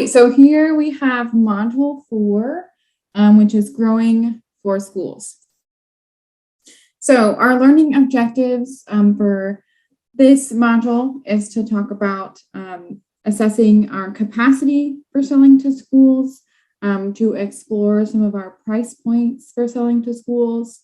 right, so here we have module 4, which is growing for schools. So our learning objectives for this module is to talk about assessing our capacity for selling to schools, to explore some of our price points for selling to schools,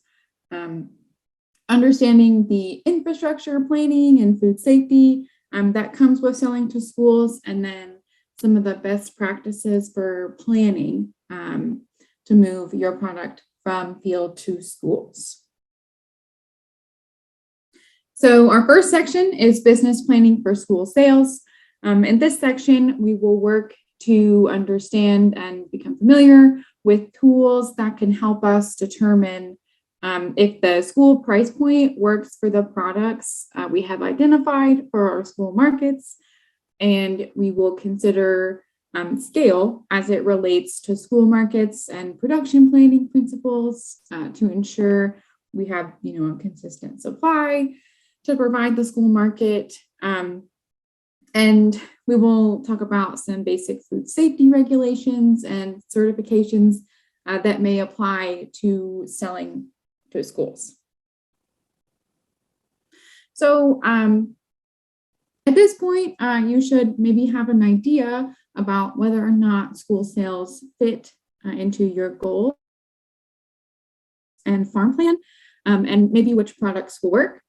understanding the infrastructure planning and food safety that comes with selling to schools, and then some of the best practices for planning to move your product from field to schools. So our first section is business planning for school sales. In this section, we will work to understand and become familiar with tools that can help us determine if the school price point works for the products we have identified for our school markets, and we will consider scale as it relates to school markets and production planning principles to ensure we have, a consistent supply to provide the school market. And we will talk about some basic food safety regulations and certifications that may apply to selling to schools. So at this point, you should maybe have an idea about whether or not school sales fit into your goal and farm plan, and maybe which products will work.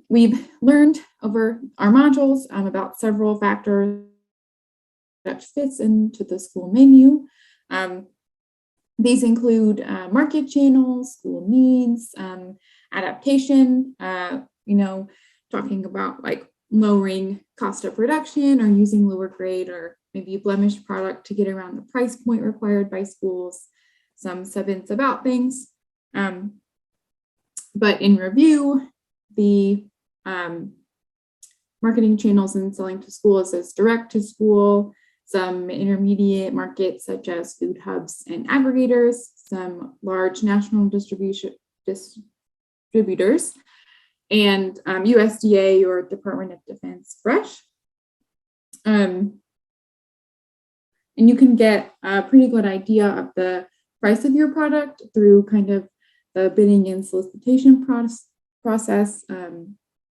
We've learned over our modules about several factors that fits into the school menu. These include market channels, school needs, adaptation, talking about like lowering cost of production or using lower grade or maybe blemished product to get around the price point required by schools, some sub-ins about things. But in review, the marketing channels and selling to schools is direct to school, some intermediate markets such as food hubs and aggregators, some large national distributors, and USDA or Department of Defense fresh. And you can get a pretty good idea of the price of your product through kind of the bidding and solicitation process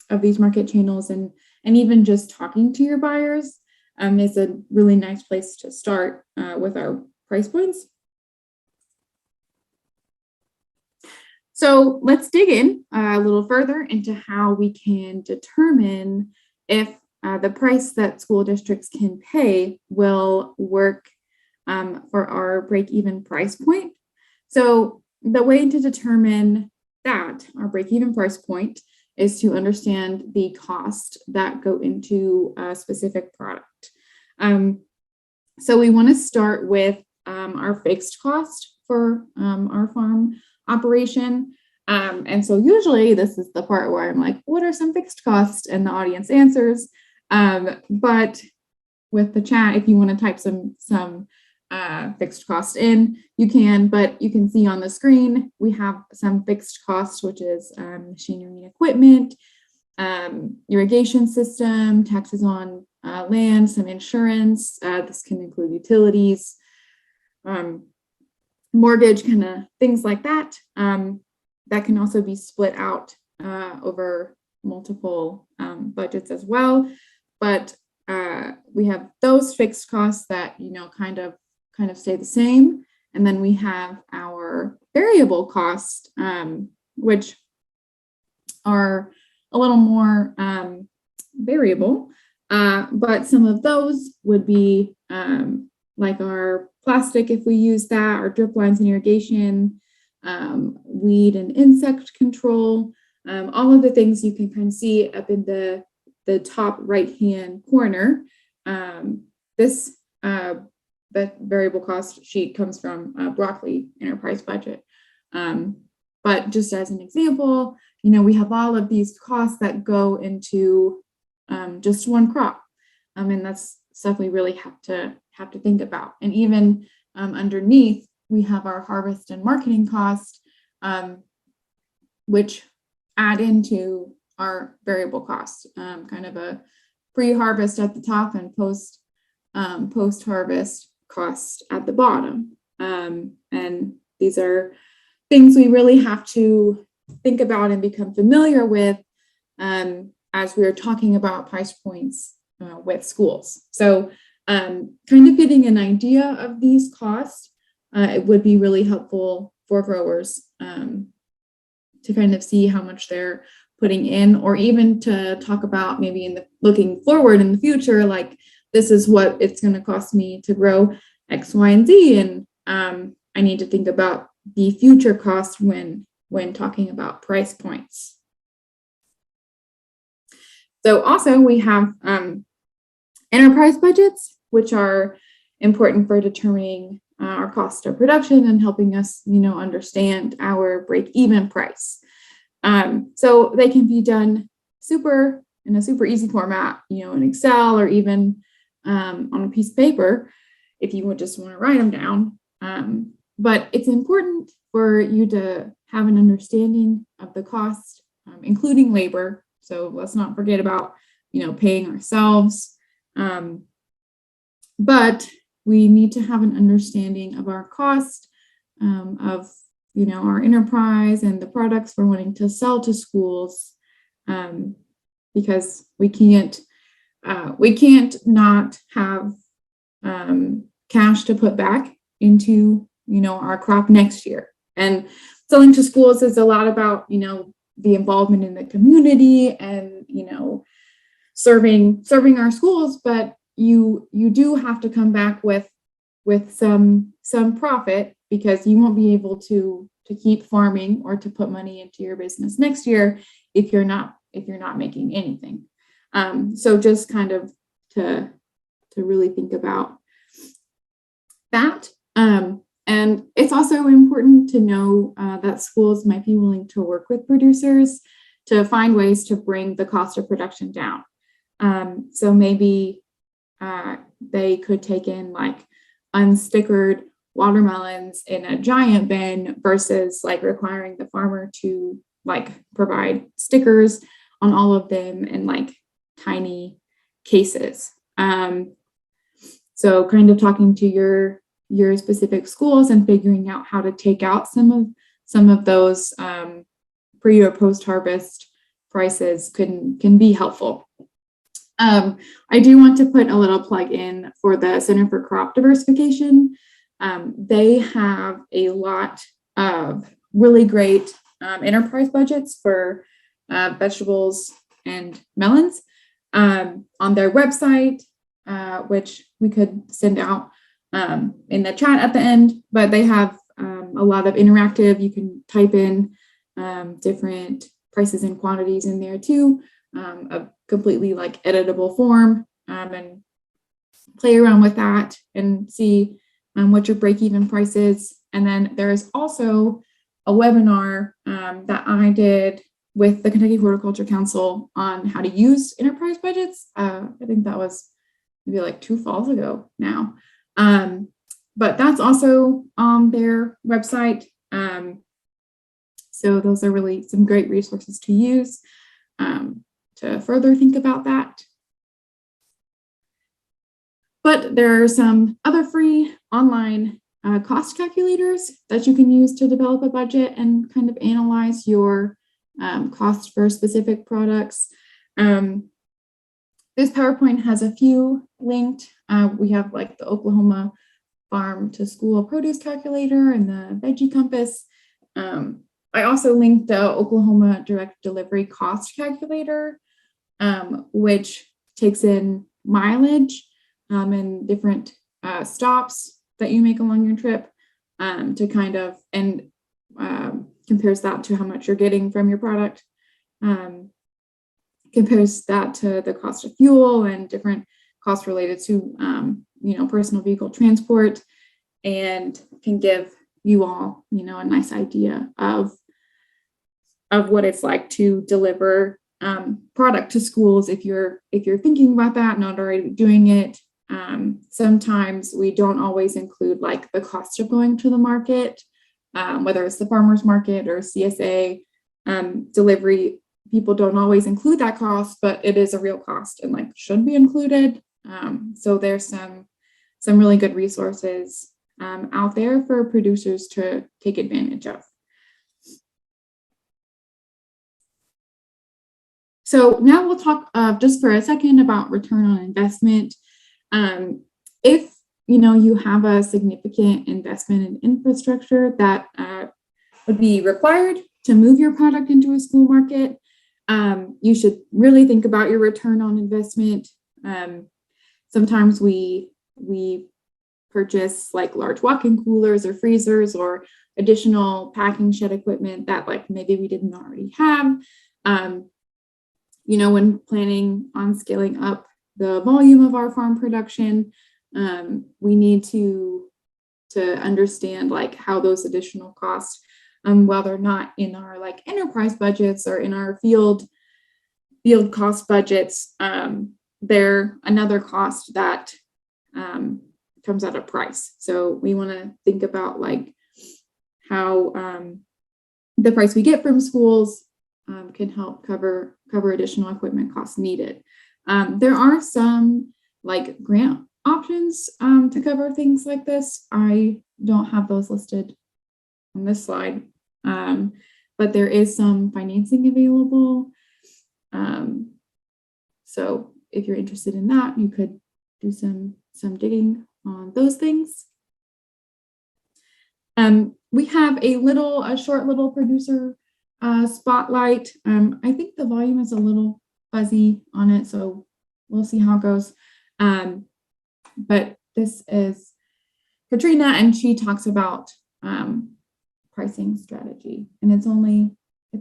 of these market channels, and even just talking to your buyers is a really nice place to start with our price points. So let's dig in a little further into how we can determine if the price that school districts can pay will work for our break-even price point. So the way to determine that, our break-even price point, is to understand the cost that go into a specific product. So we want to start with our fixed cost for our farm operation. And so usually this is the part where I'm like, what are some fixed costs? And the audience answers. But with the chat, if you want to type some fixed cost in, you can, but you can see on the screen, we have some fixed costs, which is machinery and equipment, irrigation system, taxes on land, some insurance. This can include utilities, mortgage, kind of things like that. That can also be split out over multiple budgets as well. But we have those fixed costs that, kind of stay the same. And then we have our variable costs, which are a little more variable. But some of those would be like our plastic, if we use that, our drip lines and irrigation, weed and insect control, all of the things you can kind of see up in the top right-hand corner. This the variable cost sheet comes from Broccoli Enterprise Budget. But just as an example, we have all of these costs that go into just one crop. And that's stuff we really have to think about. And even underneath, we have our harvest and marketing cost, which add into our variable cost, kind of a pre-harvest at the top and post-harvest costs at the bottom. And these are things we really have to think about and become familiar with as we're talking about price points with schools. So kind of getting an idea of these costs, it would be really helpful for growers to kind of see how much they're putting in, or even to talk about maybe in the looking forward in the future, like this is what it's going to cost me to grow X, Y, and Z. And I need to think about the future cost when talking about price points. So also we have enterprise budgets, which are important for determining our cost of production and helping us, understand our break-even price. So they can be done in a super easy format, in Excel or even on a piece of paper if you would just want to write them down. But it's important for you to have an understanding of the cost, including labor. So let's not forget about, paying ourselves. But we need to have an understanding of our cost of, our enterprise and the products we're wanting to sell to schools, because we can't not have cash to put back into, our crop next year. And selling to schools is a lot about, the involvement in the community and, serving our schools, but you do have to come back with some profit, because you won't be able to keep farming or to put money into your business next year if you're not making anything. So just kind of to really think about that. And it's also important to know that schools might be willing to work with producers to find ways to bring the cost of production down. So maybe they could take in like unstickered watermelons in a giant bin versus like requiring the farmer to like provide stickers on all of them in like tiny cases. So kind of talking to your specific schools and figuring out how to take out some of those pre or post harvest prices can be helpful. I do want to put a little plug in for the Center for Crop Diversification. They have a lot of really great enterprise budgets for vegetables and melons on their website, which we could send out in the chat at the end, but they have a lot of interactive. You can type in different prices and quantities in there too, a completely like editable form, and play around with that and see what your break-even price is. And then there's also a webinar that I did with the Kentucky Horticulture Council on how to use enterprise budgets. I think that was maybe like 2 falls ago now. But that's also on their website. So those are really some great resources to use to further think about that. But there are some other free online cost calculators that you can use to develop a budget and kind of analyze your cost for specific products. This PowerPoint has a few linked. We have like the Oklahoma Farm to School Produce Calculator and the Veggie Compass. I also linked the Oklahoma Direct Delivery Cost Calculator, which takes in mileage and different stops that you make along your trip to kind of, and compares that to how much you're getting from your product. Compares that to the cost of fuel and different costs related to, personal vehicle transport, and can give you all, a nice idea of what it's like to deliver product to schools if you're thinking about that, not already doing it. Sometimes we don't always include like the cost of going to the market, whether it's the farmer's market or CSA delivery. People don't always include that cost, but it is a real cost and like should be included. So there's some really good resources out there for producers to take advantage of. So now we'll talk just for a second about return on investment. If you have a significant investment in infrastructure that would be required to move your product into a school market, you should really think about your return on investment. Sometimes we purchase like large walk-in coolers or freezers or additional packing shed equipment that like maybe we didn't already have. When planning on scaling up the volume of our farm production, we need to understand like how those additional costs, while they're not in our like enterprise budgets or in our field cost budgets, they're another cost that comes at a price. So we want to think about like how the price we get from schools can help cover additional equipment costs needed. There are some like grant options to cover things like this. I don't have those listed on this slide, but there is some financing available. So if you're interested in that, you could do some digging on those things. We have a short little producer spotlight. I think the volume is a little fuzzy on it, so we'll see how it goes. But this is Katrina, and she talks about pricing strategy, and it's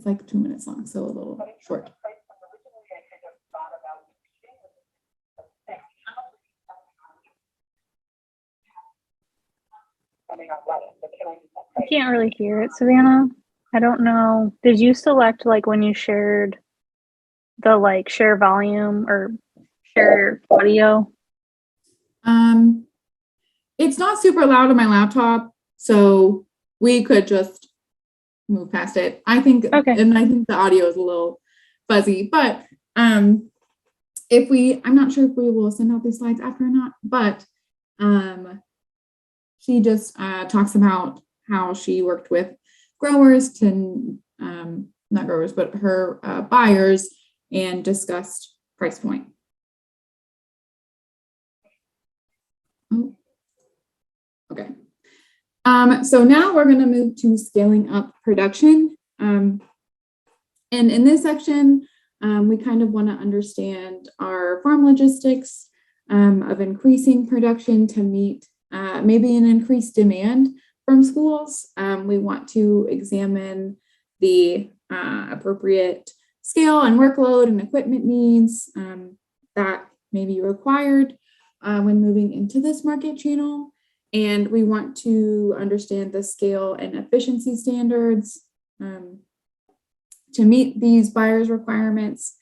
like 2 minutes long, so a little short. I can't really hear it, Savannah. I don't know. Did you select like when you shared the like share volume or share audio? It's not super loud on my laptop, so we could just move past it. I think, Okay. And I think the audio is a little fuzzy, but I'm not sure if we will send out these slides after or not, but she just talks about how she worked with growers to, not growers, but her buyers, and discussed price point. Oh. Okay. So now we're going to move to scaling up production. And in this section, we kind of want to understand our farm logistics of increasing production to meet maybe an increased demand from schools. We want to examine the appropriate scale and workload and equipment needs that may be required when moving into this market channel. And we want to understand the scale and efficiency standards to meet these buyers' requirements,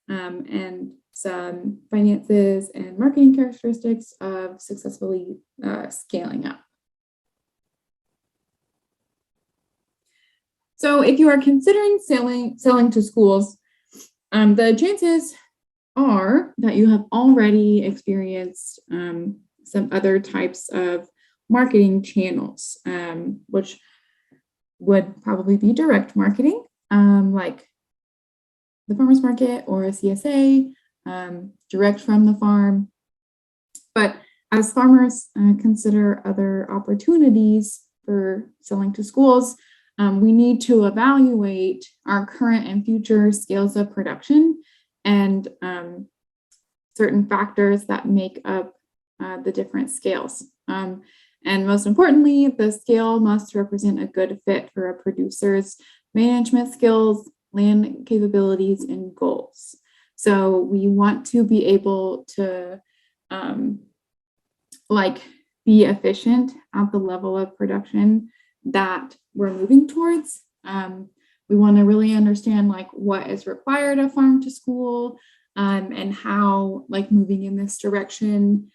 and some finances and marketing characteristics of successfully scaling up. So if you are considering selling to schools, the chances are that you have already experienced some other types of marketing channels, which would probably be direct marketing, like the farmer's market or a CSA, direct from the farm. But as farmers consider other opportunities for selling to schools, we need to evaluate our current and future scales of production and certain factors that make up the different scales. And most importantly, the scale must represent a good fit for a producer's management skills, land capabilities, and goals. So we want to be able to be efficient at the level of production that we're moving towards. We want to really understand what is required of farm to school, and how moving in this direction.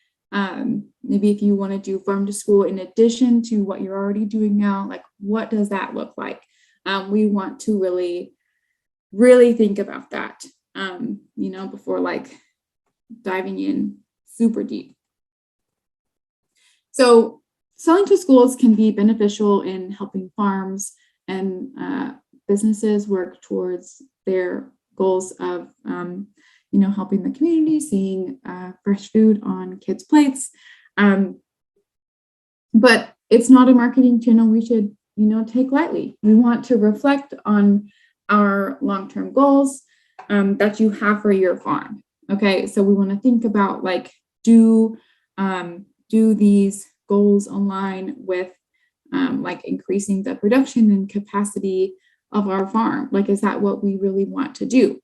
Maybe if you want to do farm to school in addition to what you're already doing now, what does that look like? We want to really think about that, before diving in super deep. So selling to schools can be beneficial in helping farms and businesses work towards their goals of, helping the community, seeing fresh food on kids' plates. But it's not a marketing channel we should, take lightly. We want to reflect on our long-term goals that you have for your farm. Okay, so we want to think about like, do these goals align with like increasing the production and capacity of our farm? Like, is that what we really want to do?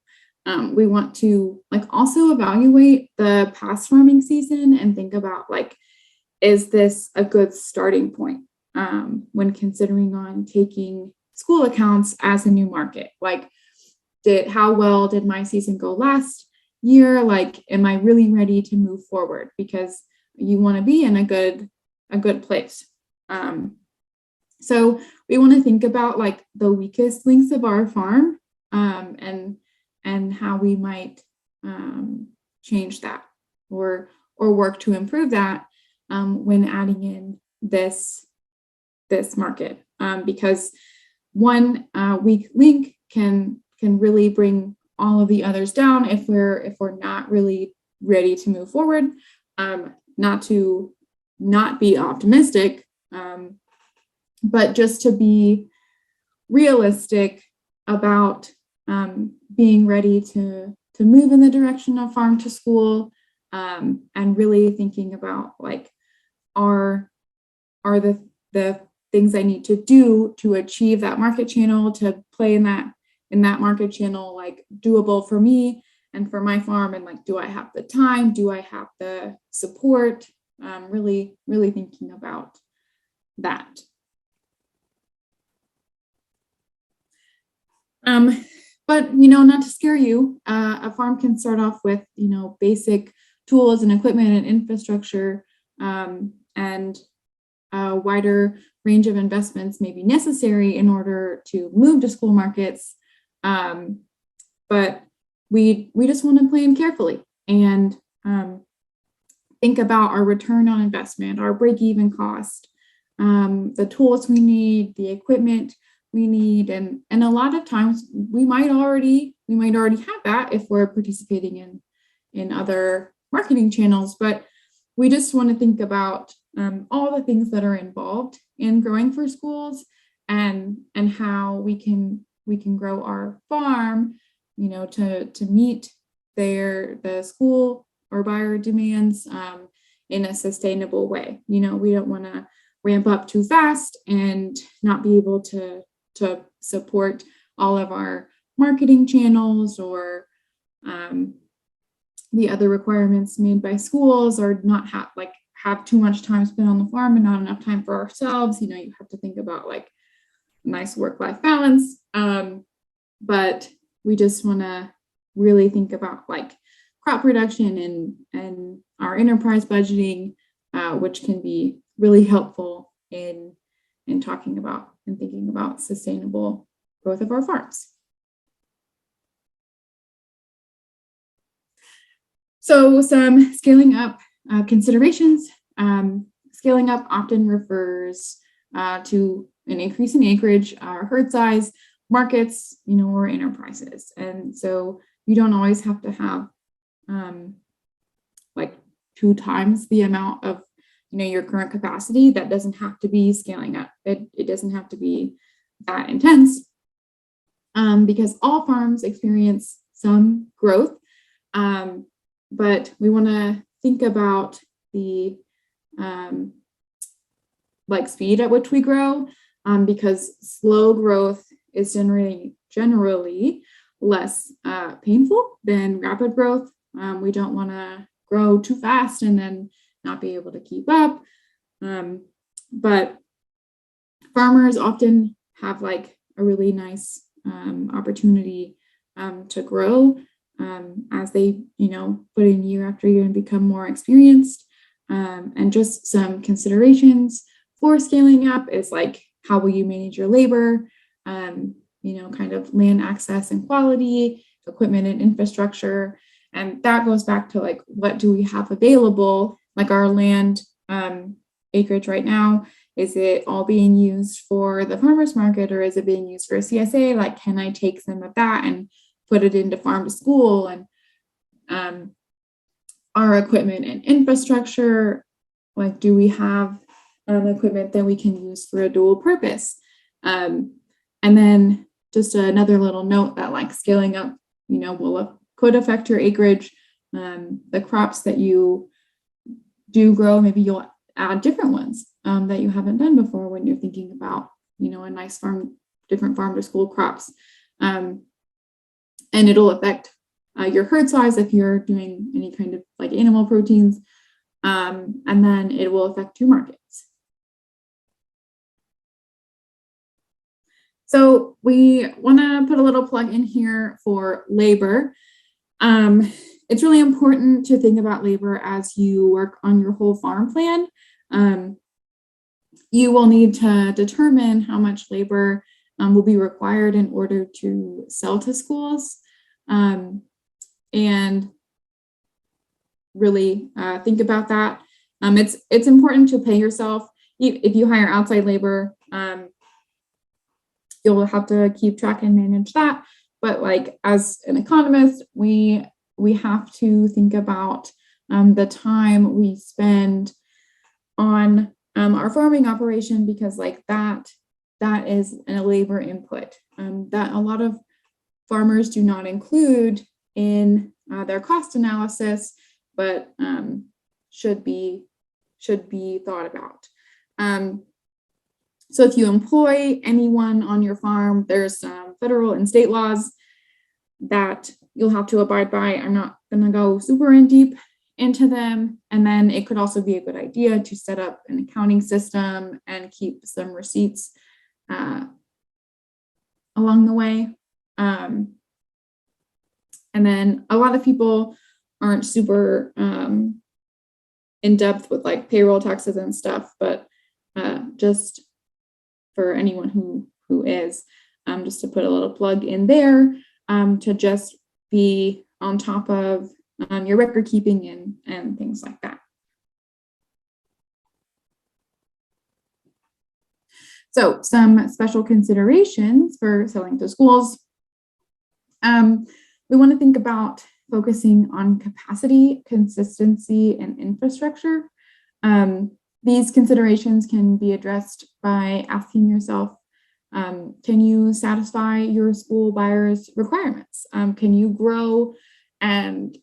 We want to like also evaluate the past farming season and think about like, is this a good starting point when considering on taking school accounts as a new market? Like, how well did my season go last year? Like, am I really ready to move forward? Because you want to be in a good place. So we want to think about like the weakest links of our farm and how we might change that or work to improve that when adding in this market, because one weak link can really bring all of the others down if we're not really ready to move forward. Not to not be optimistic, but just to be realistic about being ready to move in the direction of farm to school, and really thinking about like, are the things I need to do to achieve that market channel, to play in that market channel, like doable for me and for my farm? And like, do I have the time? Do I have the support? Really thinking about that. But not to scare you, a farm can start off with basic tools and equipment and infrastructure, and a wider range of investments may be necessary in order to move to school markets. But we just want to plan carefully and think about our return on investment, our break-even cost, the tools we need, the equipment we need, and a lot of times we might already have that if we're participating in other marketing channels. But we just want to think about all the things that are involved in growing for schools, and how we can grow our farm, to meet the school or buyer demands in a sustainable way. We don't want to ramp up too fast and not be able to support all of our marketing channels or the other requirements made by schools, or not have too much time spent on the farm and not enough time for ourselves. You have to think about like nice work-life balance. But we just want to really think about like crop production and our enterprise budgeting, which can be really helpful in talking about and thinking about sustainable growth of our farms. So some scaling up considerations. Scaling up often refers to an increase in acreage, herd size, markets, or enterprises. And so you don't always have to have like 2 times the amount of your current capacity. That doesn't have to be scaling up. It doesn't have to be that intense, because all farms experience some growth. But we want to think about the like speed at which we grow, because slow growth is generally less painful than rapid growth. We don't want to grow too fast and then not be able to keep up. But farmers often have like a really nice opportunity to grow as they, put in year after year and become more experienced. And just some considerations for scaling up is like, how will you manage your labor? Kind of land access and quality, equipment and infrastructure, And that goes back to like, what do we have available? Like our land acreage right now, is it all being used for the farmer's market, or is it being used for a CSA? Like, can I take some of that and put it into farm to school? And our equipment and infrastructure, like, do we have equipment that we can use for a dual purpose? And then just another little note that like scaling up, could affect your acreage. The crops that you do grow, maybe you'll add different ones that you haven't done before when you're thinking about, a nice farm, different farm to school crops. And it'll affect your herd size if you're doing any kind of like animal proteins. And then it will affect your markets. So we want to put a little plug in here for labor. It's really important to think about labor as you work on your whole farm plan. You will need to determine how much labor will be required in order to sell to schools, and really think about that. It's important to pay yourself. If you hire outside labor, you'll have to keep track and manage that. But like as an economist, we have to think about the time we spend on our farming operation, because like that is a labor input that a lot of farmers do not include in their cost analysis, but should be thought about. So if you employ anyone on your farm, there's federal and state laws that you'll have to abide by. I'm not going to go super in deep into them. And then it could also be a good idea to set up an accounting system and keep some receipts along the way. And then a lot of people aren't super in depth with like payroll taxes and stuff, but just for anyone who is, just to put a little plug in there, to just be on top of your record keeping and things like that. So some special considerations for selling to schools. We want to think about focusing on capacity, consistency, and infrastructure. These considerations can be addressed by asking yourself, can you satisfy your school buyers' requirements? Can you grow and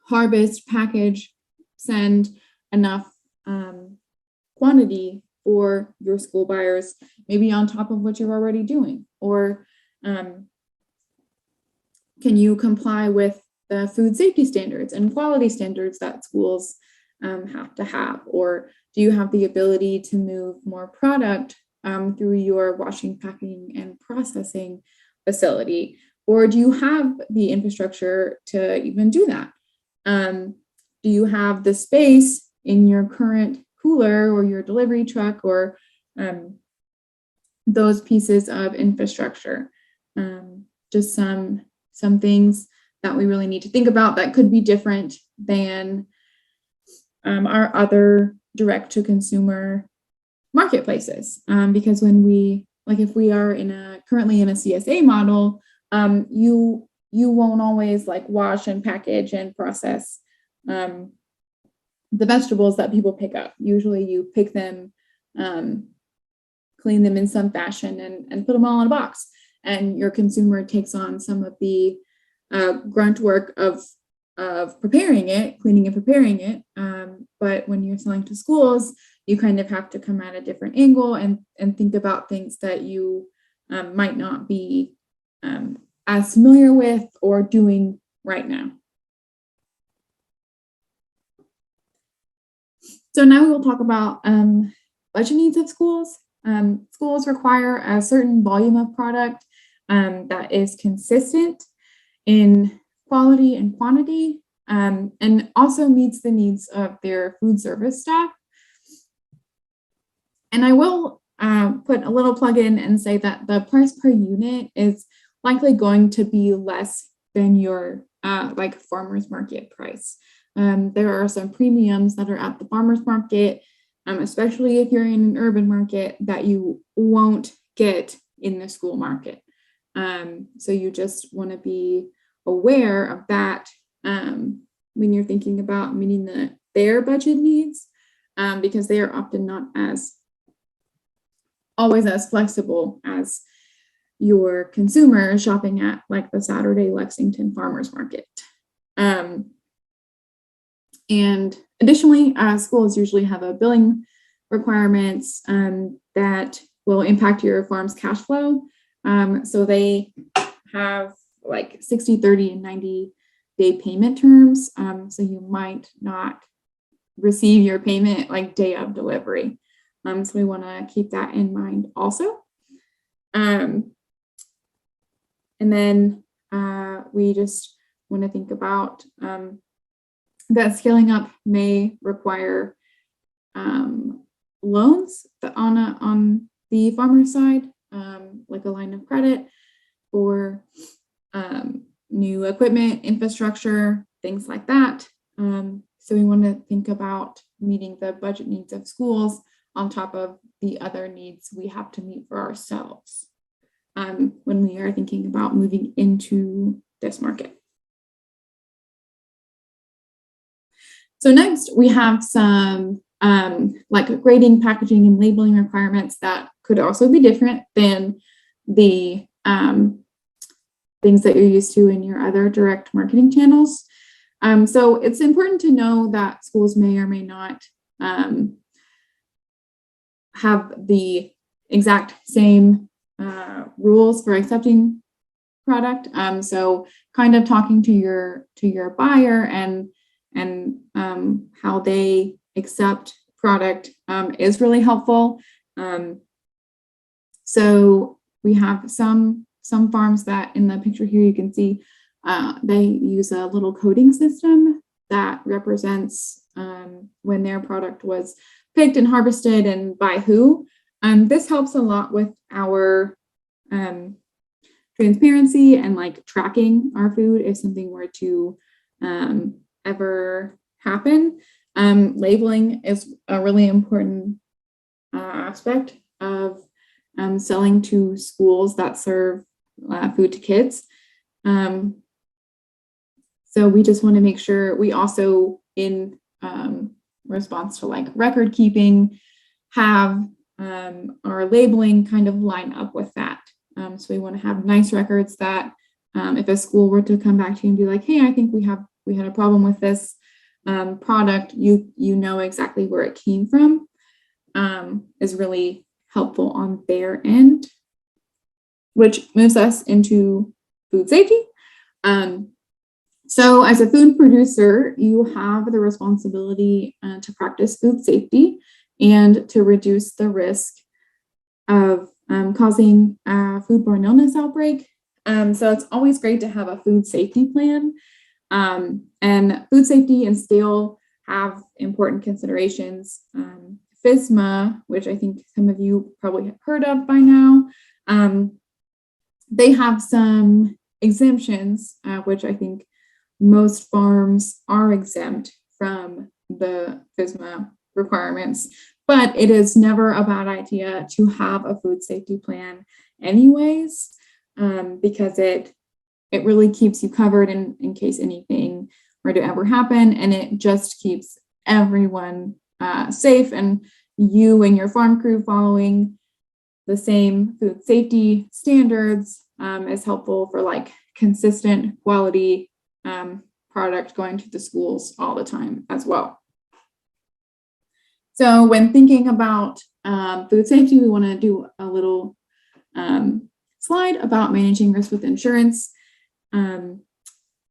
harvest, package, send enough quantity for your school buyers, maybe on top of what you're already doing? Or can you comply with the food safety standards and quality standards that schools have to have? Or do you have the ability to move more product through your washing, packing, and processing facility? Or do you have the infrastructure to even do that? Do you have the space in your current cooler or your delivery truck, or those pieces of infrastructure? Just some things that we really need to think about that could be different than our other direct to consumer marketplaces. Because when we, like if we are currently in a CSA model, you won't always like wash and package and process the vegetables that people pick up. Usually you pick them, clean them in some fashion and put them all in a box. And your consumer takes on some of the grunt work of preparing it, cleaning and preparing it. But when you're selling to schools, you kind of have to come at a different angle and think about things that you might not be as familiar with or doing right now. So now we will talk about budget needs of schools. Schools require a certain volume of product that is consistent in quality and quantity, and also meets the needs of their food service staff. And I will put a little plug in and say that the price per unit is likely going to be less than your like farmers market price. There are some premiums that are at the farmers market, especially if you're in an urban market, that you won't get in the school market. So you just want to be aware of that when you're thinking about meeting their budget needs, because they are often not always as flexible as your consumer shopping at like the Saturday Lexington Farmers Market. And additionally, schools usually have a billing requirements that will impact your farm's cash flow. So they have like 60, 30, and 90-day payment terms. So you might not receive your payment like day of delivery. So we want to keep that in mind also. And then we just want to think about that scaling up may require loans on the farmer side, like a line of credit or new equipment, infrastructure, things like that. So we want to think about meeting the budget needs of schools on top of the other needs we have to meet for ourselves when we are thinking about moving into this market. So next we have some like grading, packaging, and labeling requirements that could also be different than the things that you're used to in your other direct marketing channels. So it's important to know that schools may or may not have the exact same rules for accepting product. So kind of talking to your buyer and how they accept product is really helpful. So we have some farms that in the picture here you can see they use a little coding system that represents when their product was picked and harvested and by who. This helps a lot with our transparency and like tracking our food if something were to ever happen. Labeling is a really important aspect of selling to schools that serve food to kids. So we just want to make sure we also, in response to like record keeping, have our labeling kind of line up with that. So we want to have nice records that if a school were to come back to you and be like, hey, I think we had a problem with this product, you know exactly where it came from, is really helpful on their end, which moves us into food safety. So as a food producer, you have the responsibility to practice food safety and to reduce the risk of causing a foodborne illness outbreak. So it's always great to have a food safety plan. And food safety and scale have important considerations. FSMA, which I think some of you probably have heard of by now, they have some exemptions, which I think most farms are exempt from the FSMA requirements, but it is never a bad idea to have a food safety plan anyways, because it really keeps you covered in case anything were to ever happen, and it just keeps everyone safe, and you and your farm crew following the same food safety standards is helpful for like consistent quality product going to the schools all the time as well. So when thinking about food safety, we want to do a little slide about managing risk with insurance.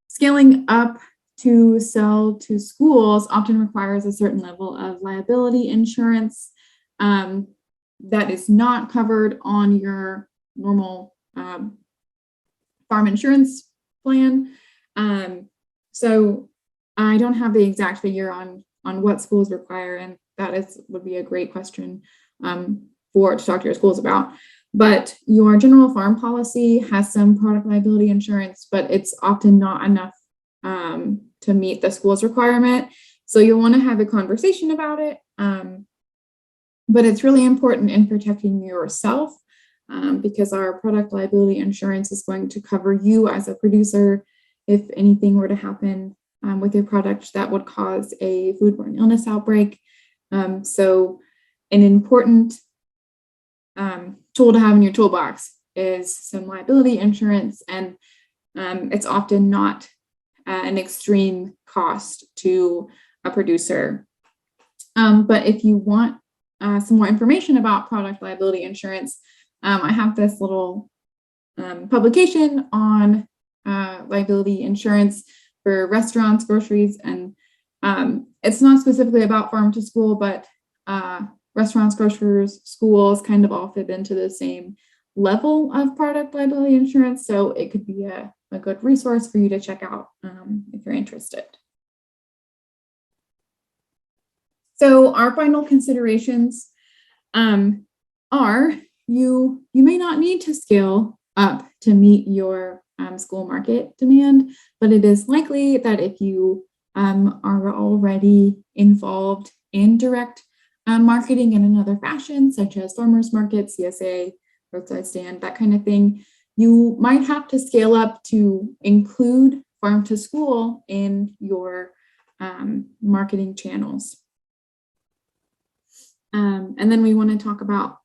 Scaling up to sell to schools often requires a certain level of liability insurance that is not covered on your normal farm insurance plan. So I don't have the exact figure on what schools require, and that would be a great question to talk to your schools about. But your general farm policy has some product liability insurance, but it's often not enough to meet the school's requirement. So you'll want to have a conversation about it. But it's really important in protecting yourself because our product liability insurance is going to cover you as a producer if anything were to happen with your product that would cause a foodborne illness outbreak. So an important tool to have in your toolbox is some liability insurance, and it's often not an extreme cost to a producer. But if you want some more information about product liability insurance, I have this little publication on liability insurance for restaurants, groceries, and it's not specifically about farm to school, but restaurants, grocers, schools kind of all fit into the same level of product liability insurance. So it could be a good resource for you to check out if you're interested. So our final considerations are you may not need to scale up to meet your school market demand, but it is likely that if you are already involved in direct marketing in another fashion, such as farmers market, CSA, roadside stand, that kind of thing, you might have to scale up to include farm to school in your marketing channels. And then we want to talk about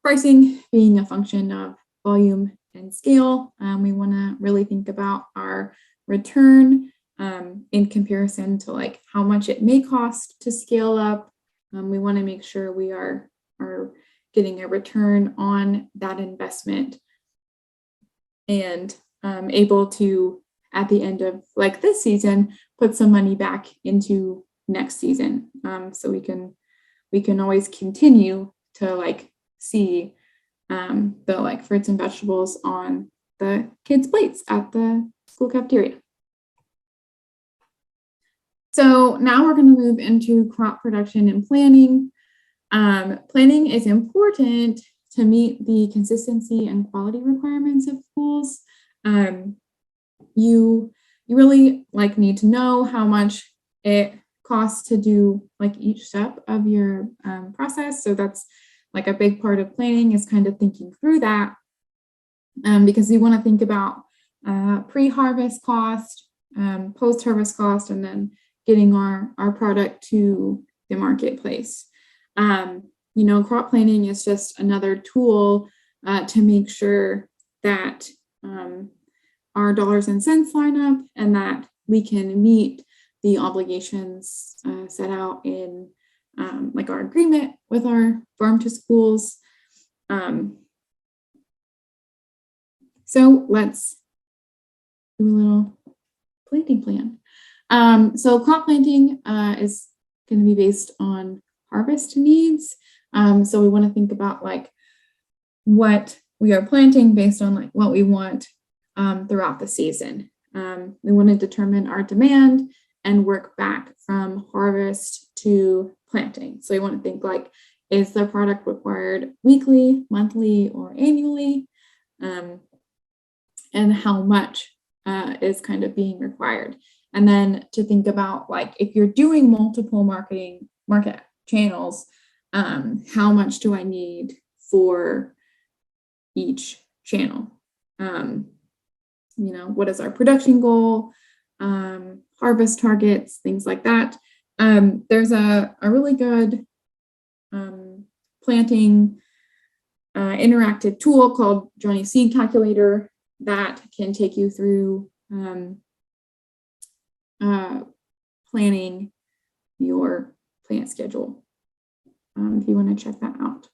pricing being a function of volume and scale. We want to really think about our return in comparison to like how much it may cost to scale up. We want to make sure we are getting a return on that investment and able to, at the end of like this season, put some money back into next season. So we can always continue to like see the like fruits and vegetables on the kids' plates at the school cafeteria. So now we're going to move into crop production and planning. Planning is important to meet the consistency and quality requirements of schools. You really like need to know how much it costs to do like each step of your process. So that's like a big part of planning is kind of thinking through that because you want to think about pre-harvest cost, post-harvest cost, and then getting our product to the marketplace. Crop planning is just another tool to make sure that our dollars and cents line up and that we can meet the obligations set out in like our agreement with our farm to schools. So let's do a little planting plan. So crop planting is going to be based on harvest needs. So we want to think about like what we are planting based on like what we want throughout the season. We want to determine our demand and work back from harvest to planting. So you want to think like, is the product required weekly, monthly, or annually? And how much is kind of being required. And then to think about like, if you're doing multiple market channels, how much do I need for each channel? What is our production goal? Harvest targets, things like that. There's a really good planting interactive tool called Johnny Seed Calculator that can take you through planning your plant schedule if you want to check that out.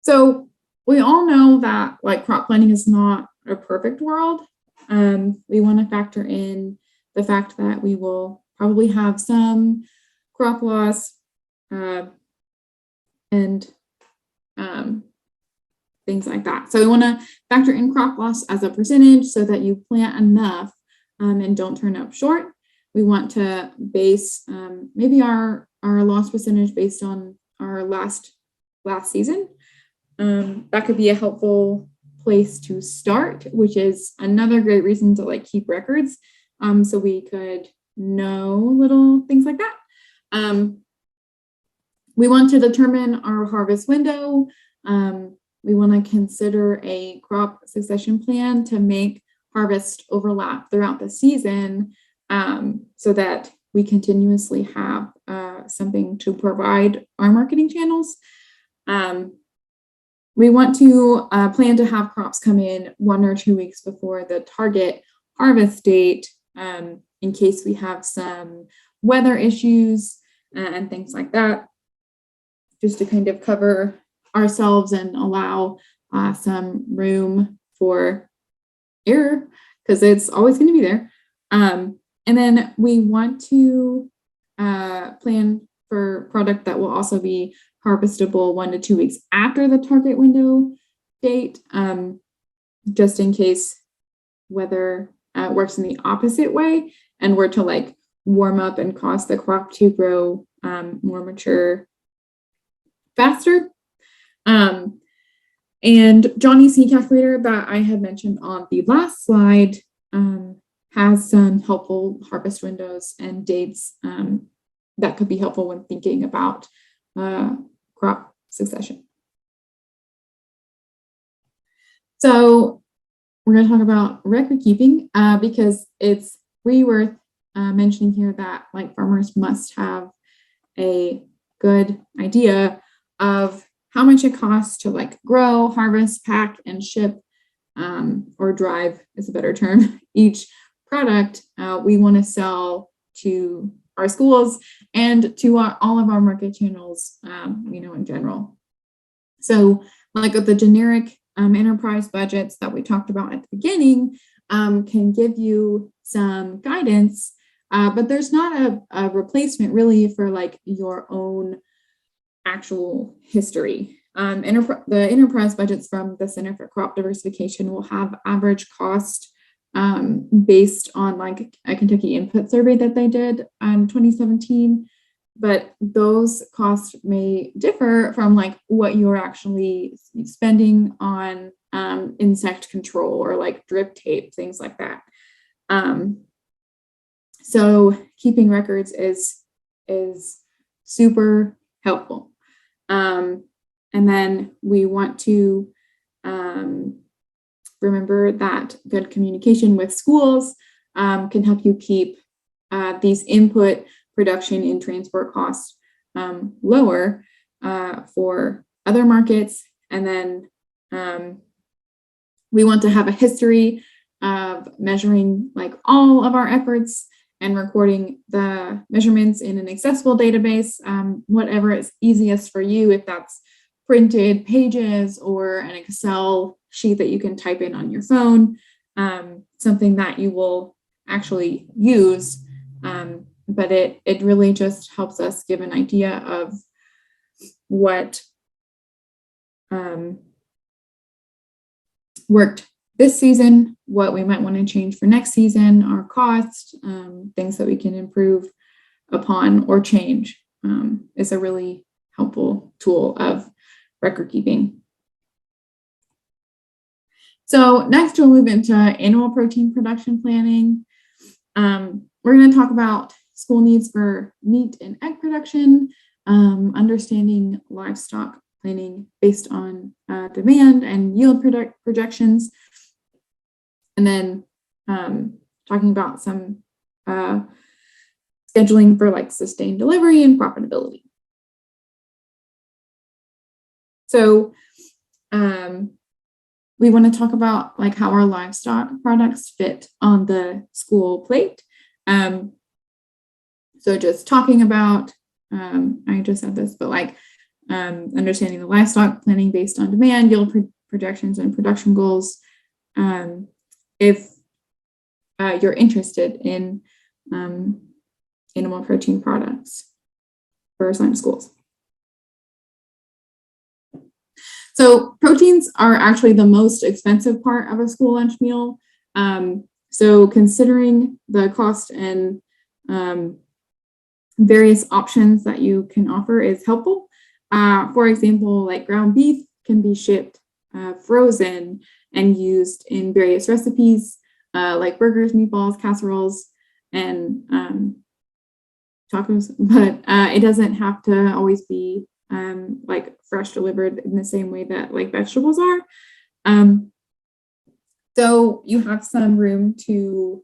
So we all know that like crop planting is not a perfect world. We want to factor in the fact that we will probably have some crop loss and things like that. So we want to factor in crop loss as a percentage so that you plant enough and don't turn up short. We want to base maybe our loss percentage based on our last season. That could be a helpful place to start, which is another great reason to like keep records. So we could know little things like that. We want to determine our harvest window. We want to consider a crop succession plan to make harvest overlap throughout the season, so that we continuously have something to provide our marketing channels. We want to plan to have crops come in 1 or 2 weeks before the target harvest date, in case we have some weather issues and things like that, just to kind of cover ourselves and allow some room for error, because it's always going to be there. And then we want to plan for product that will also be harvestable 1 to 2 weeks after the target window date, just in case weather works in the opposite way and were to like warm up and cause the crop to grow more mature faster. And Johnny's seed calculator that I had mentioned on the last slide has some helpful harvest windows and dates that could be helpful when thinking about crop succession. So we're going to talk about record keeping because it's really worth mentioning here that like farmers must have a good idea of how much it costs to like grow, harvest, pack, and ship, or drive is a better term, each product we want to sell to our schools and to all of our market channels, in general. So like the generic enterprise budgets that we talked about at the beginning can give you some guidance, but there's not a replacement really for like your own actual history. The enterprise budgets from the Center for Crop Diversification will have average cost based on like a Kentucky input survey that they did in 2017, but those costs may differ from like what you're actually spending on insect control or like drip tape, things like that. So keeping records is super helpful. And then we want to remember that good communication with schools can help you keep these input, production, and transport costs lower for other markets. And then we want to have a history of measuring like all of our efforts and recording the measurements in an accessible database, whatever is easiest for you, if that's printed pages or an Excel sheet that you can type in on your phone, something that you will actually use. But it really just helps us give an idea of what worked this season, what we might want to change for next season, our cost, things that we can improve upon or change, is a really helpful tool of record keeping. So next we'll move into animal protein production planning. We're going to talk about school needs for meat and egg production, understanding livestock planning based on demand and yield projections, and then talking about some scheduling for like sustained delivery and profitability. So we want to talk about like how our livestock products fit on the school plate. So just talking about, I just said this, but like understanding the livestock planning based on demand, yield projections, and production goals. If you're interested in animal protein products for assigned schools. So proteins are actually the most expensive part of a school lunch meal. So considering the cost and various options that you can offer is helpful. For example, like ground beef can be shipped frozen, and used in various recipes like burgers, meatballs, casseroles, and tacos, but it doesn't have to always be like fresh delivered in the same way that like vegetables are. So you have some room to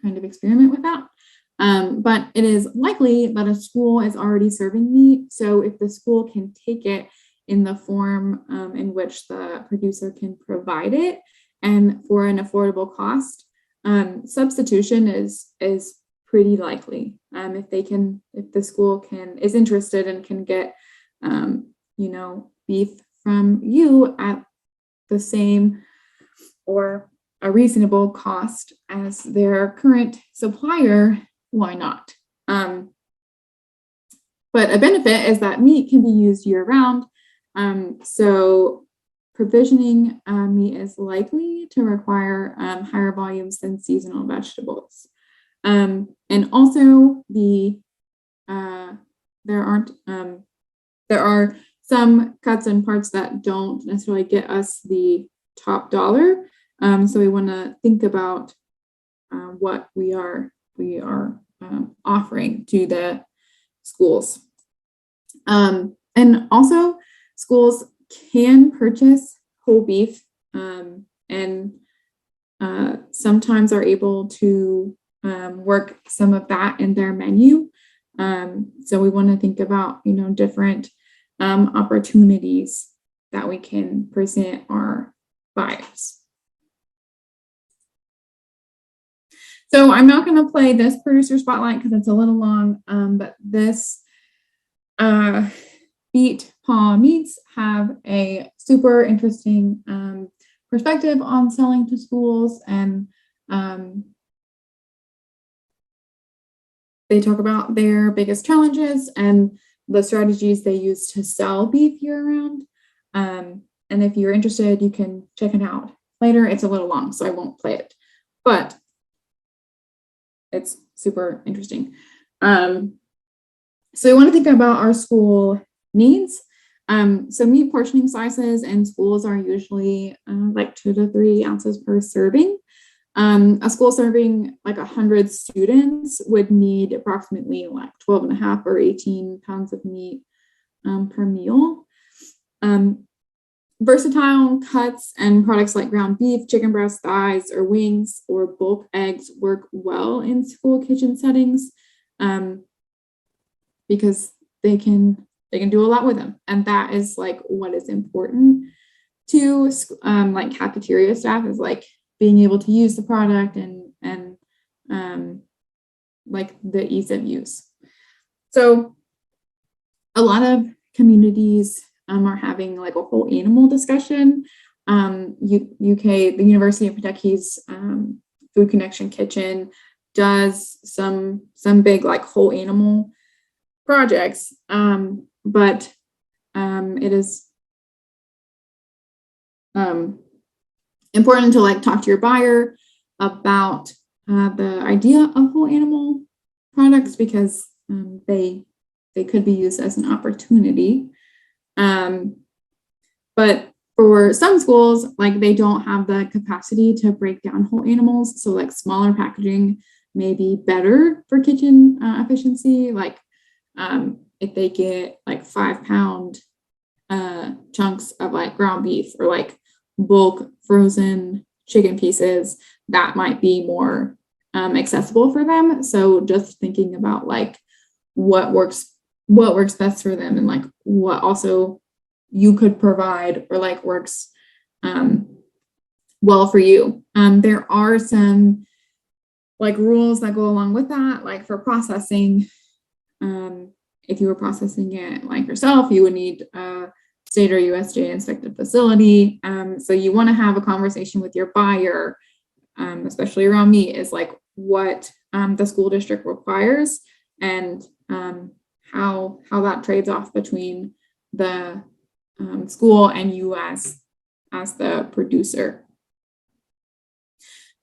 kind of experiment with that. But it is likely that a school is already serving meat. So if the school can take it in the form in which the producer can provide it and for an affordable cost, substitution is pretty likely. If the school is interested and can get, beef from you at the same or a reasonable cost as their current supplier, why not? But a benefit is that meat can be used year round. So provisioning meat is likely to require higher volumes than seasonal vegetables. And also there are some cuts and parts that don't necessarily get us the top dollar. So we want to think about what we are offering to the schools. And also schools can purchase whole beef and sometimes are able to work some of that in their menu. So we want to think about, different opportunities that we can present our buyers. So I'm not going to play this producer spotlight because it's a little long, but this beet paw meats have a super interesting perspective on selling to schools, and they talk about their biggest challenges and the strategies they use to sell beef year-round. And if you're interested, you can check it out later. It's a little long, so I won't play it, but it's super interesting. So we want to think about our school needs. So meat portioning sizes in schools are usually like 2 to 3 ounces per serving. A school serving like 100 students would need approximately like 12 and a half or 18 pounds of meat per meal. Versatile cuts and products like ground beef, chicken breast, thighs, or wings, or bulk eggs work well in school kitchen settings because they can do a lot with them, and that is like what is important to like cafeteria staff, is like being able to use the product and like the ease of use. So a lot of communities are having like a whole animal discussion. UK, the University of Kentucky's Food Connection Kitchen does some big like whole animal projects, but it is important to like talk to your buyer about the idea of whole animal products, because they could be used as an opportunity. But for some schools, like they don't have the capacity to break down whole animals. So like smaller packaging may be better for kitchen efficiency. Like if they get like 5-pound chunks of like ground beef or like bulk frozen chicken pieces, that might be more accessible for them. So just thinking about like what works best for them, and like what also you could provide or like works well for you. There are some like rules that go along with that, like for processing. If you were processing it like yourself, you would need a state or USDA inspected facility. So you want to have a conversation with your buyer, especially around meat, is like what the school district requires, and how that trades off between the school and you as the producer.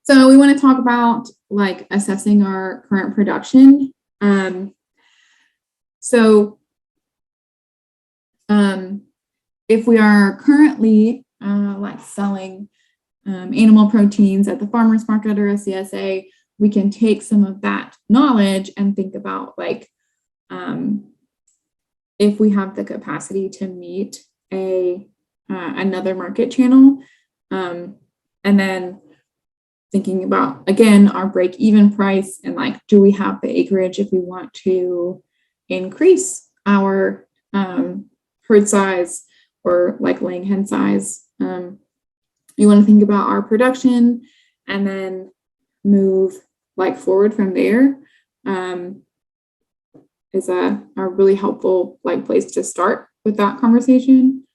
So we want to talk about like assessing our current production. If we are currently like selling animal proteins at the farmer's market or a CSA, we can take some of that knowledge and think about like, if we have the capacity to meet another market channel, and then thinking about, again, our break-even price and like, do we have the acreage if we want to increase our herd size or like laying hen size. You want to think about our production and then move like forward from there. Is a really helpful like place to start with that conversation.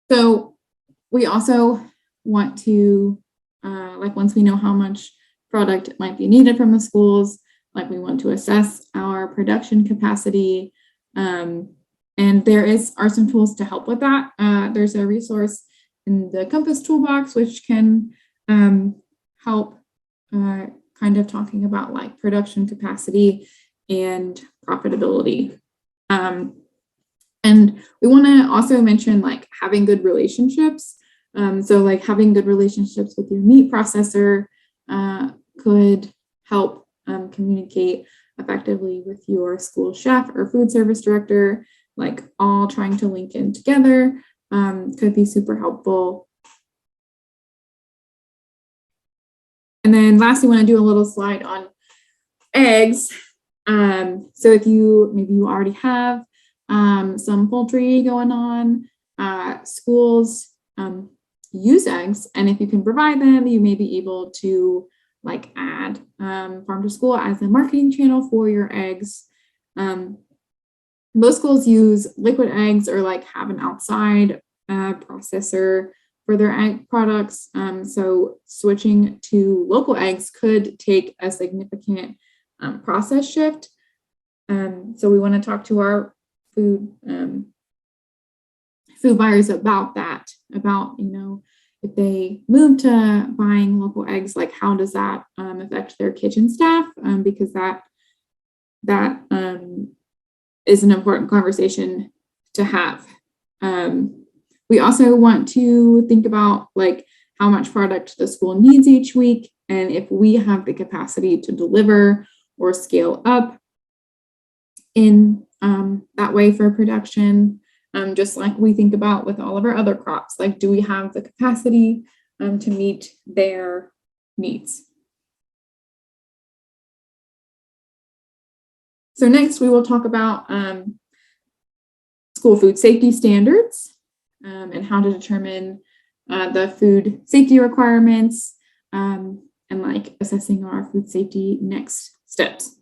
So we also want to, like once we know how much product might be needed from the schools, like we want to assess our production capacity. And there are some tools to help with that. There's a resource in the Compass Toolbox, which can help kind of talking about like production capacity and profitability. And we want to also mention like having good relationships. So like having good relationships with your meat processor could help communicate effectively with your school chef or food service director, like all trying to link in together could be super helpful. And then lastly, I want to do a little slide on eggs. So if maybe you already have some poultry going on, schools use eggs, and if you can provide them, you may be able to like add farm to school as a marketing channel for your eggs. Most schools use liquid eggs or like have an outside processor for their egg products. So switching to local eggs could take a significant process shift. So we want to talk to our food buyers about that, about, if they move to buying local eggs, like how does that affect their kitchen staff? Because that is an important conversation to have. We also want to think about like how much product the school needs each week, and if we have the capacity to deliver or scale up in that way for production. Just like we think about with all of our other crops, like do we have the capacity to meet their needs? So next we will talk about school food safety standards and how to determine the food safety requirements and like assessing our food safety next steps.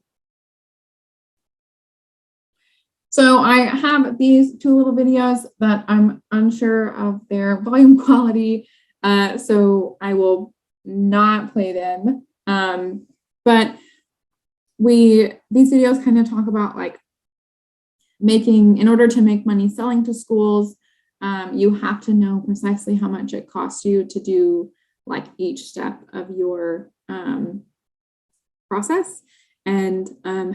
So I have these two little videos that I'm unsure of their volume quality, so I will not play them. But these videos kind of talk about like in order to make money selling to schools, you have to know precisely how much it costs you to do like each step of your process, and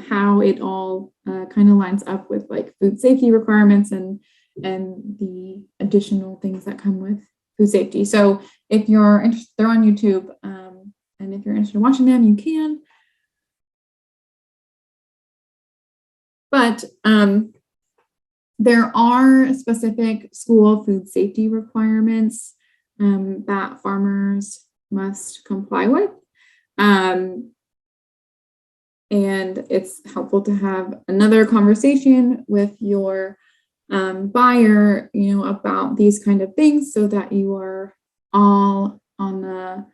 how it all kind of lines up with like food safety requirements and the additional things that come with food safety. So if you're interested, they're on YouTube, and if you're interested in watching them, you can. But there are specific school food safety requirements that farmers must comply with. And it's helpful to have another conversation with your buyer, about these kind of things so that you are all on the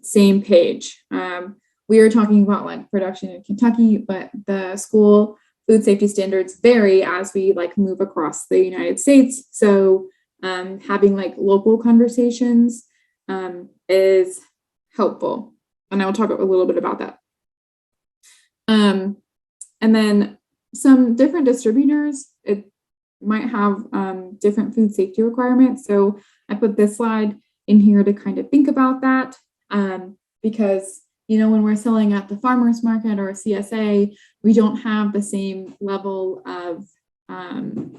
same page. We are talking about like production in Kentucky, but the school food safety standards vary as we like move across the United States. So having like local conversations is helpful. And I will talk a little bit about that. And then some different distributors, it might have different food safety requirements. So I put this slide in here to kind of think about that, because, when we're selling at the farmer's market or a CSA, we don't have the same level of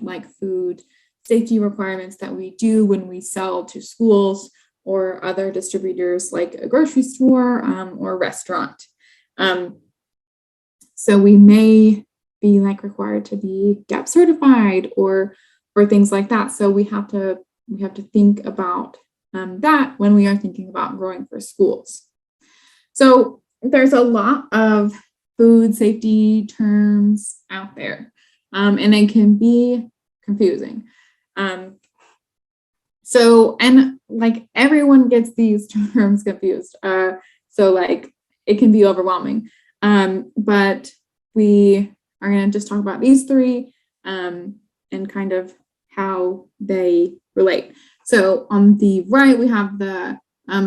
like food safety requirements that we do when we sell to schools or other distributors like a grocery store or a restaurant. So we may be like required to be GAP certified or things like that. So we have to think about that when we are thinking about growing for schools. So there's a lot of food safety terms out there, and it can be confusing. So, and like everyone gets these terms confused. So like it can be overwhelming. But we are going to just talk about these three and kind of how they relate. So on the right, we have the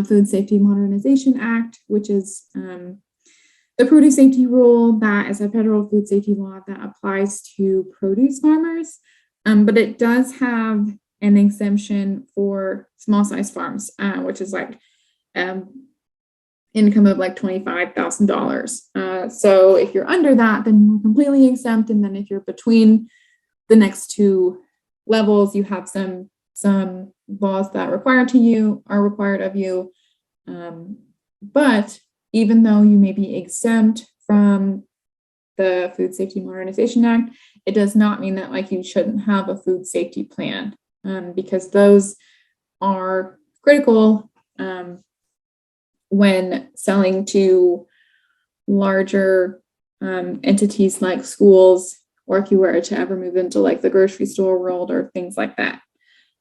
Food Safety Modernization Act, which is the produce safety rule that is a federal food safety law that applies to produce farmers. But it does have an exemption for small size farms, which is like income of like $25,000. So if you're under that, then you're completely exempt. And then if you're between the next two levels, you have some laws that are required of you. But even though you may be exempt from the Food Safety Modernization Act, it does not mean that like you shouldn't have a food safety plan, because those are critical when selling to larger entities like schools, or if you were to ever move into like the grocery store world or things like that.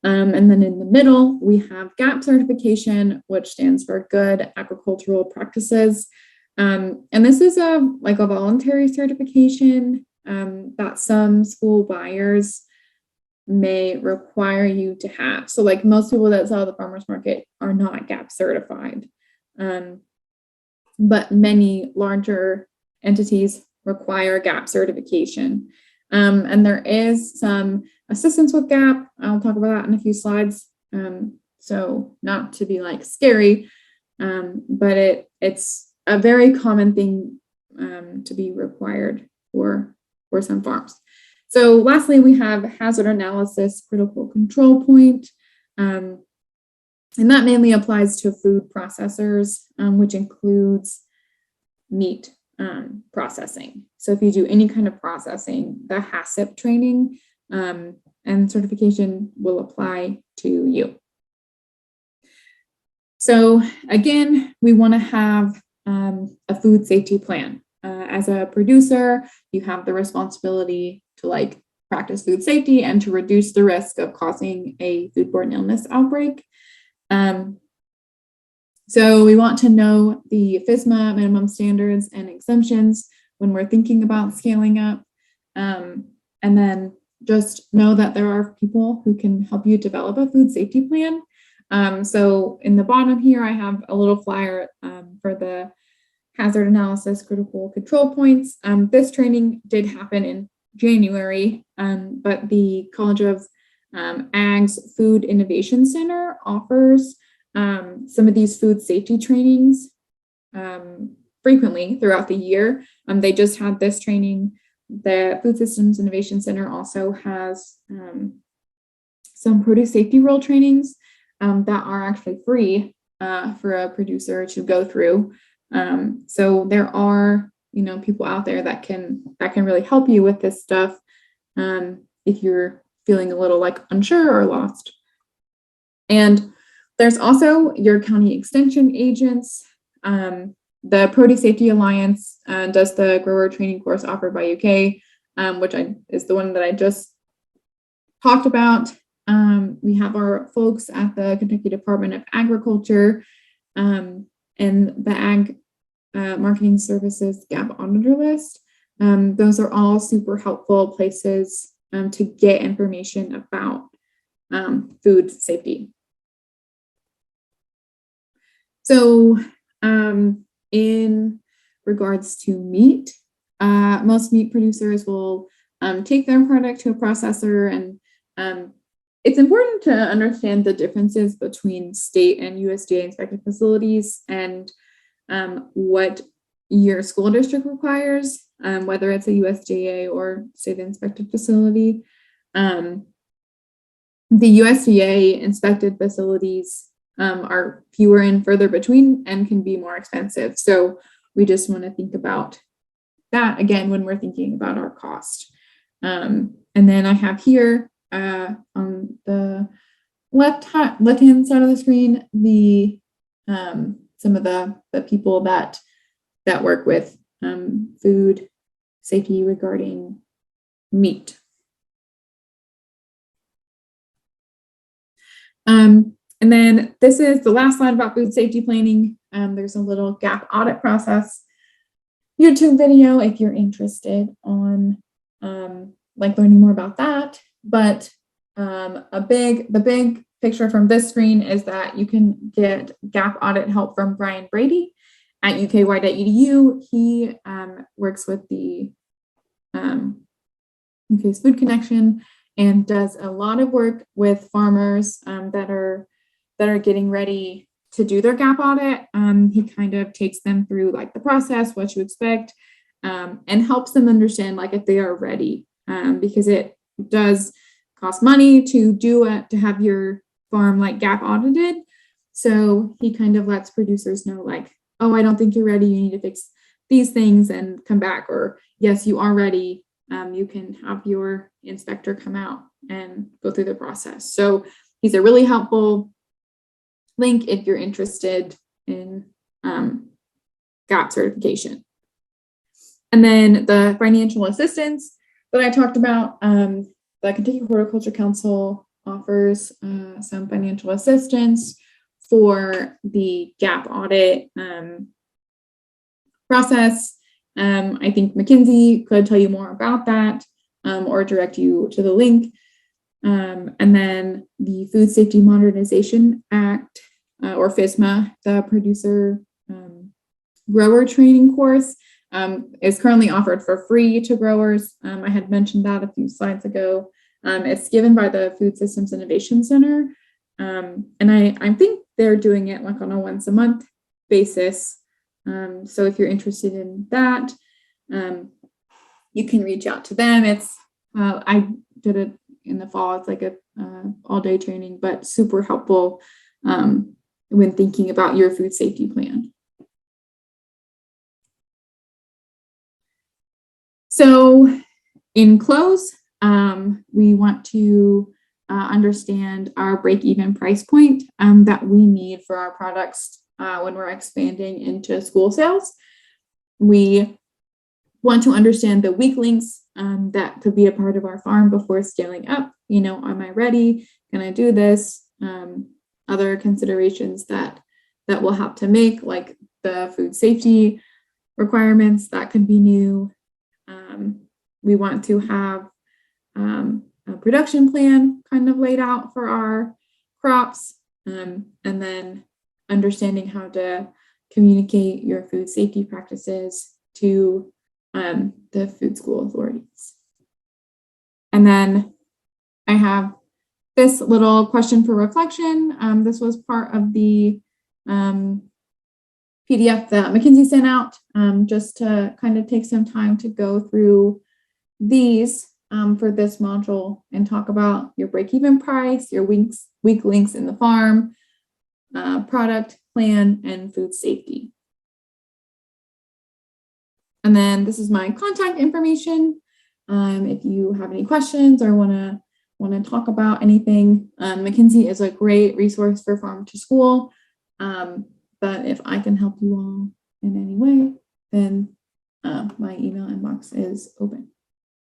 And then in the middle, we have GAP certification, which stands for Good Agricultural Practices. And this is a voluntary certification that some school buyers may require you to have. So like most people that sell at the farmers market are not GAP certified. But many larger entities require GAP certification. And there is some assistance with GAP. I'll talk about that in a few slides. So not to be like scary, but it's a very common thing to be required for some farms. So lastly, we have hazard analysis critical control point. And that mainly applies to food processors, which includes meat processing. So if you do any kind of processing, the HACCP training and certification will apply to you. So again, we want to have a food safety plan. As a producer, you have the responsibility to like practice food safety and to reduce the risk of causing a foodborne illness outbreak. So we want to know the FSMA minimum standards and exemptions when we're thinking about scaling up. And then just know that there are people who can help you develop a food safety plan. So in the bottom here, I have a little flyer for the hazard analysis critical control points. This training did happen in January, but the College of Ag's Food Innovation Center offers some of these food safety trainings frequently throughout the year. They just had this training. The Food Systems Innovation Center also has some produce safety role trainings that are actually free for a producer to go through. So there are, people out there that can really help you with this stuff if you're feeling a little like unsure or lost. And there's also your county extension agents. The Produce Safety Alliance does the grower training course offered by UK, which is the one that I just talked about. We have our folks at the Kentucky Department of Agriculture and the Ag Marketing Services GAP Auditor List. Those are all super helpful places to get information about food safety. So in regards to meat, most meat producers will take their product to a processor, and it's important to understand the differences between state and USDA inspected facilities and what your school district requires, whether it's a USDA or state inspected facility. The USDA inspected facilities are fewer and further between and can be more expensive. So we just want to think about that again when we're thinking about our cost. And then I have here on the left-hand side of the screen the some of the people that work with food safety regarding meat. And then this is the last slide about food safety planning. There's a little gap audit process YouTube video if you're interested on like learning more about that. But the big picture from this screen is that you can get gap audit help from Brian Brady at uky.edu. He works with the UK's Food Connection and does a lot of work with farmers that are getting ready to do their gap audit. He kind of takes them through like the process, what you expect, and helps them understand like if they are ready, because it does cost money to have your farm like gap audited. So he kind of lets producers know like, oh, I don't think you're ready. You need to fix these things and come back, or yes, you are ready. You can have your inspector come out and go through the process. So he's a really helpful link if you're interested in GAP certification. And then the financial assistance that I talked about, the Kentucky Horticulture Council offers some financial assistance for the GAP audit process. I think McKinsey could tell you more about that or direct you to the link. And then the Food Safety Modernization Act, or FSMA, the producer grower training course, is currently offered for free to growers. I had mentioned that a few slides ago. It's given by the Food Systems Innovation Center. And I think they're doing it like on a once a month basis. So if you're interested in that, you can reach out to them. It's I did it in the fall. It's like a all-day training, but super helpful when thinking about your food safety plan. So in close, we want to understand our break-even price point that we need for our products when we're expanding into school sales. We want to understand the weak links that could be a part of our farm before scaling up. You know, am I ready? Can I do this? Other considerations that we'll have to make, like the food safety requirements that could be new. We want to have a production plan kind of laid out for our crops, and then understanding how to communicate your food safety practices to the food school authorities. And then I have this little question for reflection. This was part of the PDF that McKinsey sent out, just to kind of take some time to go through these for this module and talk about your break-even price, your weak links in the farm, product plan, and food safety. And then this is my contact information. If you have any questions or want to talk about anything, McKinsey is a great resource for farm to school. But if I can help you all in any way, then my email inbox is open.